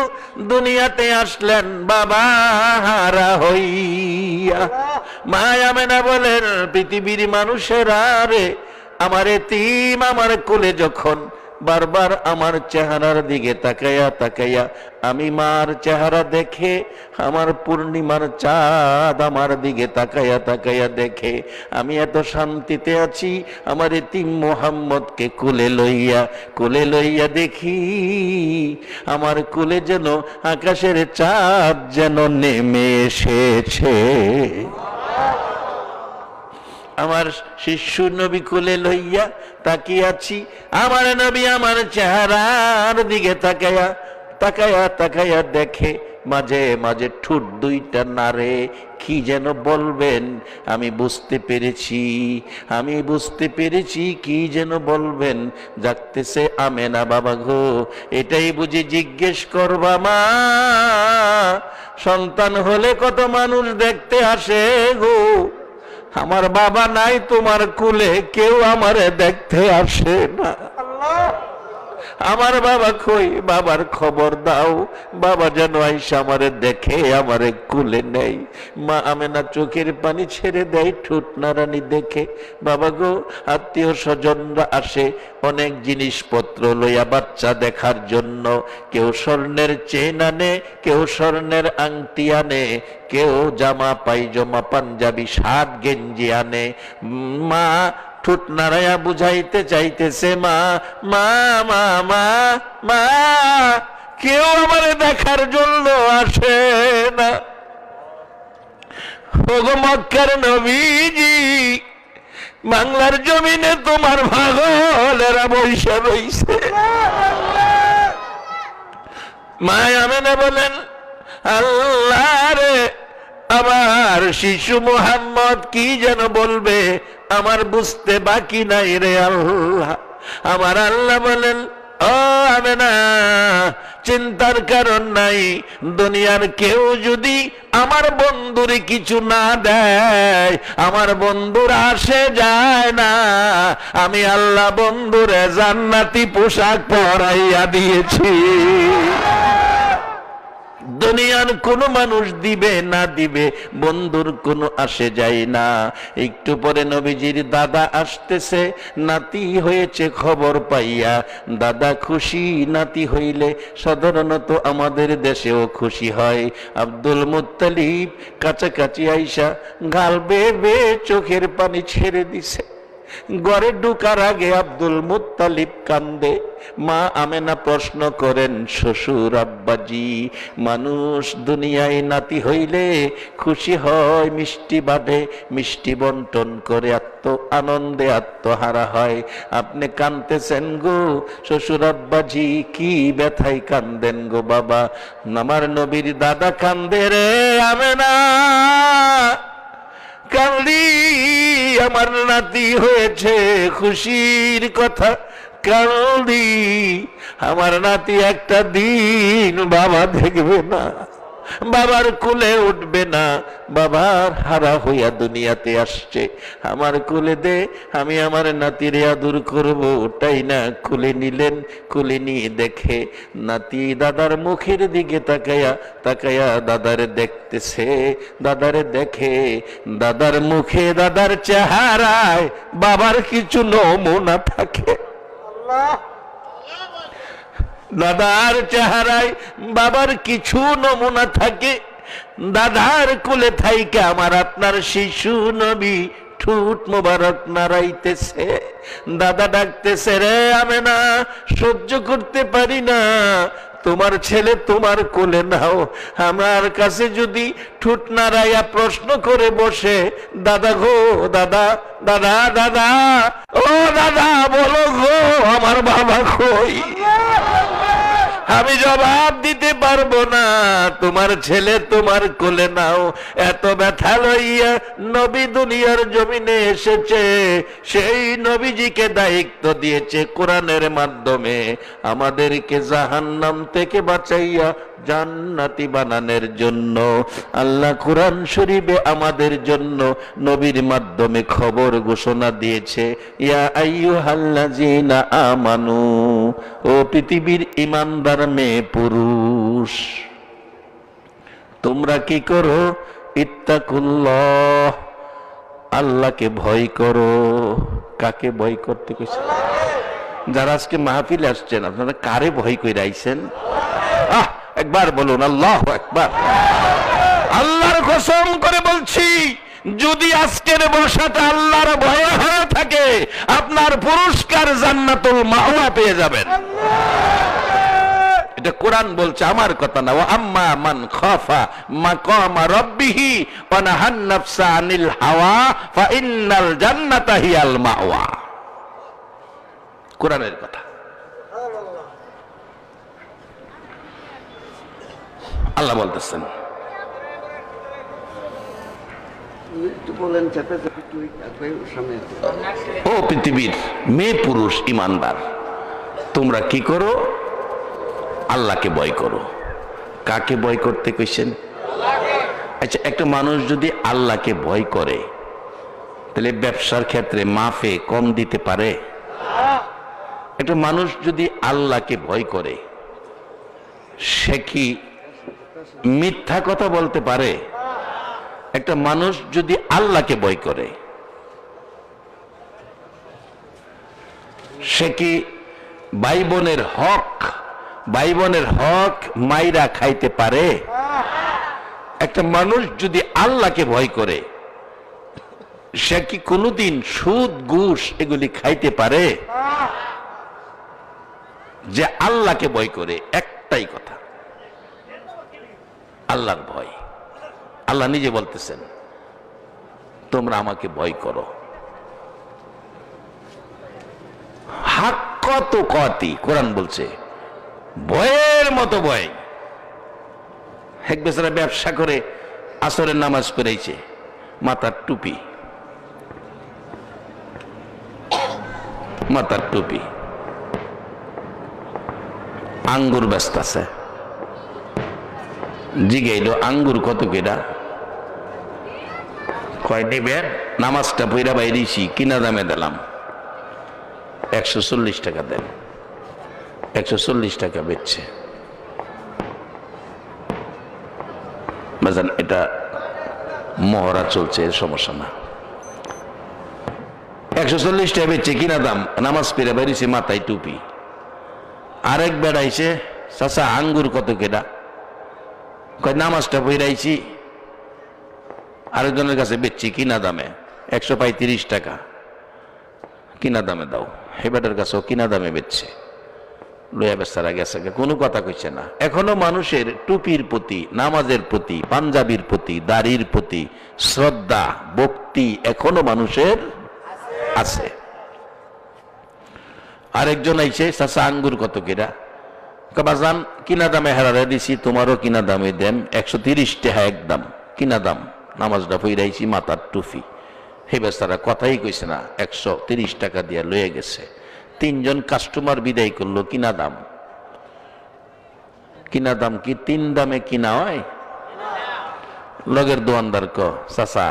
দুনিয়াতে আসলেন বাবা হারা হইয়া। মা আমেনা বলেন, পৃথিবীর মানুষেরা রে, আমার এতিম আমার কোলে যখন বারবার আমার চেহারার দিকে তাকাইয়া তাকাইয়া, আমি মার চেহারা দেখে, আমার পূর্ণিমার চাঁদ আমার দিকে তাকাইয়া তাকাইয়া দেখে আমি এত শান্তিতে আছি। আমার এতিম মোহাম্মদকে কোলে লইয়া দেখি আমার কোলে যেন আকাশের চাঁদ যেন নেমে এসেছে। আমার শিশু নবী কোলে লইয়া তাকিয়ে আছি, আমার নবী আমার চেহারার দিকে তাকাইয়া তাকাইয়া তাকাইয়া দেখে মাঝে মাঝে ঠোঁট 2টা নাড়ে, কি যেন বলবেন আমি বুঝতে পেরেছি কি যেন বলবেন। জাগতেছে আমেনা, বাবা গো এটাই বুঝি জিজ্ঞেস করবা মা? সন্তান হলে কত মানুষ দেখতে আসে গো, আমার বাবা নাই তোমার কুলে, কেউ আমারে দেখতে আসে না। আমার বাবা কই, বাবার খবর দাও, বাবা যেন আইসা আমারে দেখে আমারে কুলে নেই। মা আমেনা চোখের পানি ছেড়ে দেয় ঠোঁট নাড়ানি দেখে। বাবা গো, আত্মীয় স্বজনরা আসে অনেক জিনিসপত্র লইয়া বাচ্চা দেখার জন্য। কেউ স্বর্ণের চেন আনে, কেউ স্বর্ণের আংটি আনে, কেউ জামা পায়জামা পাঞ্জাবি শার্ট গেঞ্জি আনে। মা ঠোঁট নাড়াইয়া বুঝাইতে চাইতেছে, মা মা মা মা মা, কেউ আমারে দেখার জন্য আসে না। ওগো মক্কার নবীজি, বাংলার জমিনে তোমার পাগলেরা বৈশা রইছে। মা আমেনা বলেন, আল্লাহ রে, আমার শিশু মোহাম্মদ কি যেন বলবে আমার বুঝতে বাকি নাই রে আল্লাহ। আমার আল্লাহ বলেন, ও আমেনা, চিন্তার কারণ নাই। দুনিয়ার কেউ যদি আমার বন্ধুরে কিছু না দেয়, আমার বন্ধুরা আসে যায় না, আমি আল্লাহ বন্ধুরে জান্নাতি পোশাক পরাইয়া দিয়েছি। দুনিয়ার কোন মানুষ দিবে না দিবে, বন্ধুর কোনো আসে যায় না। একটু পরে নবীজির দাদা আসতেছে, নাতি হয়েছে খবর পাইয়া। দাদা খুশি, নাতি হইলে সাধারণত আমাদের দেশেও খুশি হয়। আব্দুল মুত্তালিব কাছাকাছি আইসা গাল বেয়ে চোখের পানি ছেড়ে দিছে। ঘরে ঢুকার আগে আব্দুল মুত্তালিব কান্দে। মা আমেনা প্রশ্ন করেন, শ্বশুর আব্বাজি, মানুষ দুনিয়ায় নাতি হইলে খুশি হয়, মিষ্টি বাঁধে, মিষ্টি বন্টন করে আনন্দে আত্মহারা হয়, আপনি কাঁদতেছেন গো শ্বশুর আব্বাজি, কি ব্যথায় কান্দেন গো বাবা? আমার নবীর দাদা কান্দে রে আমেনা, কান্দি আমার নাতি হয়েছে, খুশির কথা কান্দি। আমার নাতি একটা দিন বাবা দেখবে না, বাবার কোলে উঠবে না, বাবার হারা হইয়া দুনিয়াতে আসছে। আমার কোলে দে, আমি আমার নাতিরে আদর করবো। ওটাই না, কোলে নিলেন। কোলে নিয়ে দেখে নাতি দাদার মুখের দিকে তাকায়া তাকায়া দাদারে দেখতেছে। দাদারে দেখে, দাদার মুখে, দাদার চেহারায় বাবার কিছু নমুনা থাকে। দাদার চেহারায় বাবার কিছু নমুনা থাকে। দাদার কোলে থাইকে আমার আপনার শিশু নবী ঠোঁট মোবারক নাড়াইতেছে। দাদা ডাকতেছে, রে আমেনা, সহ্য করতে পারি না, তোমার ছেলে তোমার কোলে নাও। আমার কাছে যদি ঠোঁট নাড়াইয়া প্রশ্ন করে বসে, দাদা গো দাদা, দাদা দাদা, ও দাদা বলো গো আমার বাবা কই, আমি জবাব দিতে পারবো না। তোমার ছেলে তোমার কোলে নাও। এত ব্যথা লইয়া নবী দুনিয়ার জমিনে এসেছে। সেই নবীজিকে দায়িত্ব দিয়েছে কোরআনের মাধ্যমে আমাদেরকে জাহান্নাম থেকে বাঁচাইয়া জান্নাতি বানানোর জন্য। আল্লাহ কোরআন শরীফে আমাদের জন্য নবীর মাধ্যমে খবর ঘোষণা দিয়েছে, ইয়া আইয়ুহাল্লাযীনা আমানু, ও পৃথিবীর ঈমানদার মেয়ে পুরুষ, তোমরা কি করো? ইত্তাকুল্লাহ, আল্লাহকে ভয় করো। কাকে ভয় করতে কইছে? যারা আজকে মাহফিলে আসছেন, আপনারা কারে ভয় কইরা আইছেন? একবার বলুন আল্লাহু আকবার। আল্লাহর কসম করে বলছি, যদি আজকের বসাটা আল্লাহর ভয়ে হয়ে থাকে, আপনার পুরস্কার জান্নাতুল মাওয়া পেয়ে যাবেন। এটা কোরআন বলছে, আমার কথা না। ওয়া আম্মা মান খাফা মাকামা রাব্বিহি ওয়া নাহান নাফসা আনিল হাওয়া ফা ইন্নাল জান্নাতা হিয়াল মাওয়া। কোরআনের কথা। আল্লাহ বলতেছেন, ও পৃথিবীর মেয়ে পুরুষ ঈমানদার, তোমরা কি করো? আল্লাহকে ভয় করো। কাকে ভয় করতে কইছেন? আচ্ছা, একটা মানুষ যদি আল্লাহকে ভয় করে, তাহলে ব্যবসার ক্ষেত্রে মাফে কম দিতে পারে? একটা মানুষ যদি আল্লাহকে ভয় করে, সে কি মিথ্যা কথা বলতে পারে? একটা মানুষ যদি আল্লাহকে ভয় করে, সে কি ভাই বোনের হক মাইরা খাইতে পারে? একটা মানুষ যদি আল্লাহকে ভয় করে, সে কি কোনোদিন সুদ ঘুষ এগুলি খাইতে পারে? যে আল্লাহকে ভয় করে, একটাই কথা, আল্লাহর ভয়। আল্লাহ নিজে বলতেছেন, তোমরা আমাকে ভয় করো। হাক্কা তুকাতি, কোরআন বলছে, ভয়ের মতো ভয়। এক বেচারা ব্যবসা করে আসরের নামাজ পড়েছে, মাথার টুপি, আঙ্গুর ব্যস্ত আছে। জিগাইল আঙ্গুর কত কেডা? কয় নিবেন? নামাজটা পইরা বাইরেছি, কিনা দামে দিলাম 140 টাকা দেন। 140 টাকা বেচছে। বাজান এটা মহড়া চলছে, এর সমস্যা না। 140 টাকা বেচছে, কিনা দাম। নামাজ পড়ে বাইরেছি, মাথায় টুপি। আরেক বেড়াইছে, চাচা আঙ্গুর কত কেডা? কয় নামাজটা পড়াইছি, আরেকজনের কাছে বেচছি কিনা দামে 135 টাকা। কিনা দামে দাও। হেবাটার কাছেও কিনা দামে বেচছে। লইয়া বেচারা গেছে, কোনো কথা কইছে না। এখনো মানুষের টুপির প্রতি, নামাজের প্রতি, পাঞ্জাবির প্রতি, দাড়ির প্রতি শ্রদ্ধা, ভক্তি এখনো মানুষের আছে। আরেকজন আইছে, চাচা আঙ্গুর কত কেডা? বাজান কিনা দামে হারারে দিছি, তোমারও কিনা দামে দেন। 130 টাকা একদম কিনা দাম। নামাজটা পইরাইছি, মাথার টুপি। হে বেচারা কথাই কইছে না, 130 টাকা দিয়ে লয়ে গেছে। 3 জন কাস্টমার বিদায় করলো। কিনা দাম, কিনা দাম কি 3 দামে কিনা হয়? লগের দোয়ানদার ক, চাচা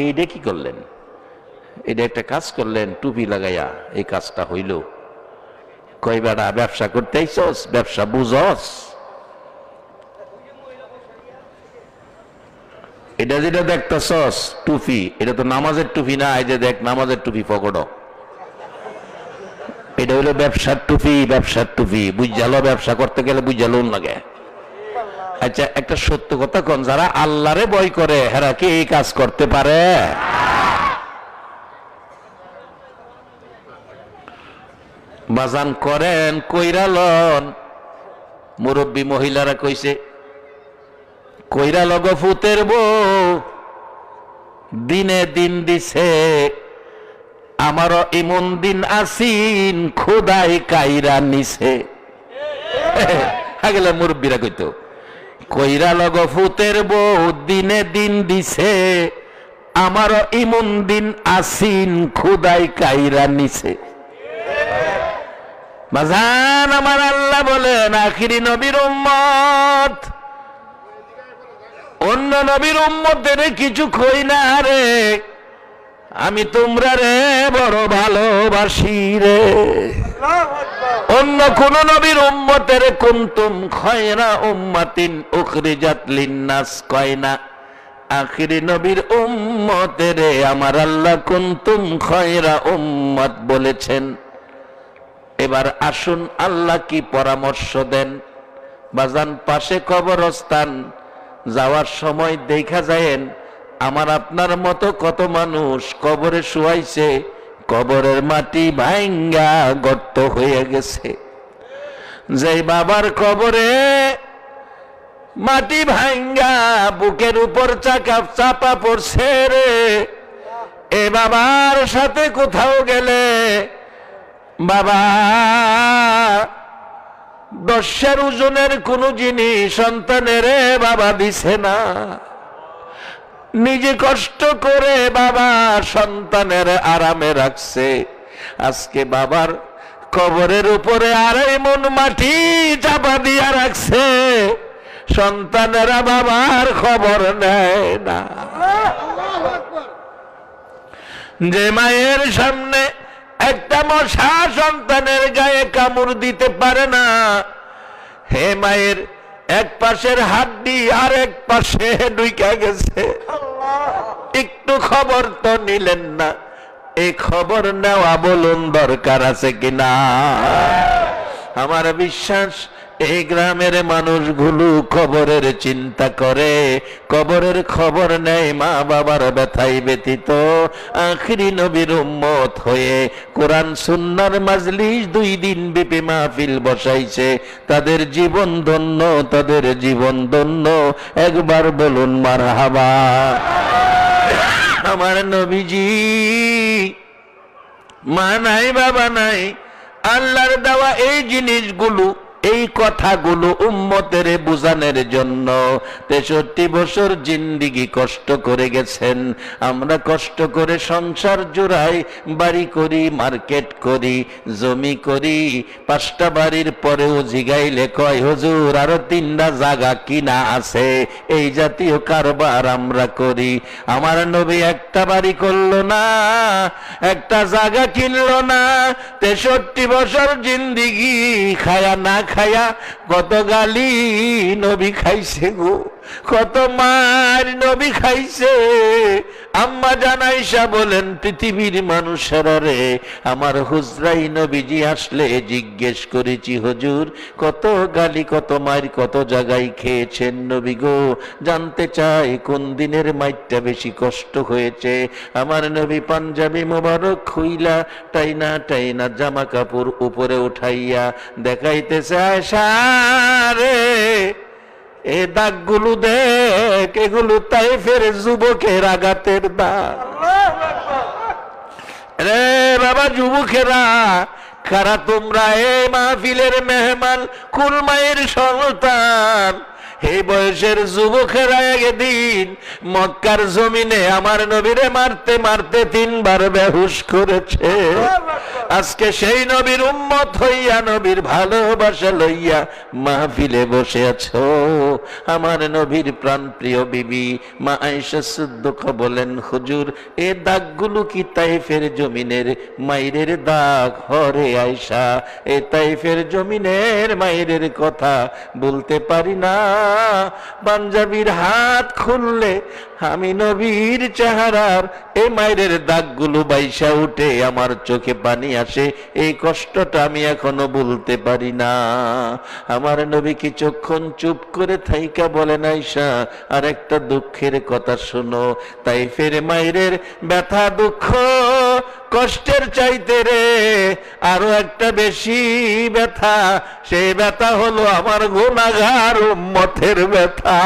এইটা কি করলেন? এটা একটা কাজ করলেন টুপি লাগাইয়া, এই কাজটা হইল? কই বেড়া ব্যবসা করতে আইছস, ব্যবসা বুঝস? এটা যেটা দেখতেছস টুপি, এটা তো নামাজের টুপি না। এই যে দেখ নামাজের টুপি পকড়, এটা হইলো ব্যবসার টুপি। ব্যবসার টুপি বুঝালো, ব্যবসা করতে গেলে বুঝালো লাগে। আচ্ছা একটা সত্য কথা কোন, যারা আল্লাহরে ভয় করে হেরা কি এই কাজ করতে পারে? বাজান করেন, কইরা লন। মুরব্বী মহিলারা কইছে, কইরা লগ ফুতের বউ, দিনে দিন দিছে, আমারও এমন দিন আসিন, খোদাই কাইরা নিছে। আগেলা মুরব্বীরা কইতো, কইরা লগ ফুতের বউ, দিনে দিন দিছে, আমারও এমন দিন আসিন, খোদাই কাইরা নিছে। বাজান আমার আল্লাহ বলেন, আখিরি নবীর উম্মত, অন্য নবীর উম্মতের কিছু কই না রে, আমি তোমরা রে বড় ভালোবাসি রে। অন্য কোন নবীর উম্মতের কুনতুম খায়রা উম্মাতিন উখরিজাত লিন্নাস কয় না। আখিরি নবীর উম্মতের আমার আল্লাহ কুনতুম খায়রা উম্মাত বলেছেন। এবার আসুন আল্লাহ কি পরামর্শ দেন। বাজান পাশে কবরস্থান, যাওয়ার সময় দেখা যায়েন আমার আপনার মতো কত মানুষ কবরে শুয়াইছে, কবরের মাটি ভাঙ্গা গর্ত হয়ে গেছে। যে বাবার কবরে মাটি ভাঙ্গা বুকের উপর চাপা পড়ছে রে, এ বাবার সাথে কোথাও গেলে বাবা 10 ওজনের কোন জিনিস সন্তানের বাবা দিছে না, নিজে কষ্ট করে বাবা সন্তানের আরামে রাখছে। আজকে বাবার কবরের উপরে 2.5 মণ মাটি চাপা দিয়া রাখছে, সন্তানেরা বাবার খবর নেয় না। যে মায়ের সামনে একটা মশা সন্তানের গায়ে কামড় দিতে পারে না, হে মায়ের এক পাশের হাড্ডি আর এক পাশে ঢুকে গেছে, একটু খবর তো নিলেন না। এই খবর নেওয়া বলুন দরকার আছে কিনা? আমার বিশ্বাস এই গ্রামের মানুষগুলো কবরের চিন্তা করে, কবরের খবর নেয়, মা বাবার ব্যথায় ব্যথিত। আখিরি নবীর উম্মত হয়ে কোরআন সুন্নাহর মাজলিস 2 দিন ব্যাপী মাহফিল বসাইছে, তাদের জীবন ধন্য, তাদের জীবন ধন্য। একবার বলুন মারহাবা। আমার নবীজি মা নাই বাবা নাই, আল্লাহর দেওয়া এই জিনিসগুলো এই কথাগুলো উম্মতের বুঝানোর জন্য 63 বছর জিন্দিগি কষ্ট করে গেছেন। আমরা কষ্ট করে সংসার জুড়াই, বাড়ি করি, মার্কেট করি, জমি করি, 5টা বাড়ির পরেও জিগাইলে কয় হুজুর আরো 3টা জায়গা কিনা আছে। এই জাতীয় কারবার আমরা করি। আমার নবী একটা বাড়ি করলো না, একটা জায়গা কিনলো না। 63 বছর জিন্দিগি খায়া না খায়া কত গালি নবী খাইছে গো, কত মার নবী খাইছে। আম্মা জান আয়েশা বলেন পৃথিবীর মানুষেরা রে, আমার হুজরাই নবীজি আসলে জিজ্ঞেস করেছি হুজুর কত গালি কত মার কত জায়গায় খেয়েছেন নবী গো, জানতে চাই কোন দিনের মাইরটা বেশি কষ্ট হয়েছে। আমার নবী পাঞ্জাবি মোবারক খুইলা টাইনা টাইনা জামা কাপড় উপরে উঠাইয়া দেখাইতেছে আয়েশা রে এ দাগগুলো দেখ, এগুলো তাইফের যুবকের আঘাতের দাগ। রে বাবা যুবকেরা, কারা তোমরা? এই মাহফিলের মেহমান, কোন মায়ের সন্তান? এই বয়সের যুবকেরা একদিন মক্কার জমিনে আমার নবীরে মারতে মারতে 3 বার বেহুশ করেছে। আজকে সেই নবীর উম্মত হইয়া, নবীর ভালোবাসা লইয়া মাহফিলে বসে আছো। আমার নবীর প্রাণপ্রিয় বিবি মা আয়েশা সিদ্দিকা বলেন হুজুর এ দাগগুলো কি তাইফের জমিনের মাইরের দাগ? হরে আয়েশা, এ তাইফের জমিনের মাইরের কথা বলতে পারি না। পাঞ্জাবির হাত খুললে আমি নবীর চেহারার এই মায়ের দাগগুলো বাইসা উঠে আমার চোখে পানি আসে। এই কষ্টটা আমি এখনো বলতে পারি না। আমার নবী কিছুক্ষণ চুপ করে থাইকা বলেন আয়েশা আর একটা দুঃখের কথা শোনো। তাইফের মায়ের ব্যথা দুঃখ কষ্টের চাইতে রে আরো একটা বেশি ব্যথা, সেই ব্যথা হলো আমার গুনাহগার উম্মতের ব্যথা।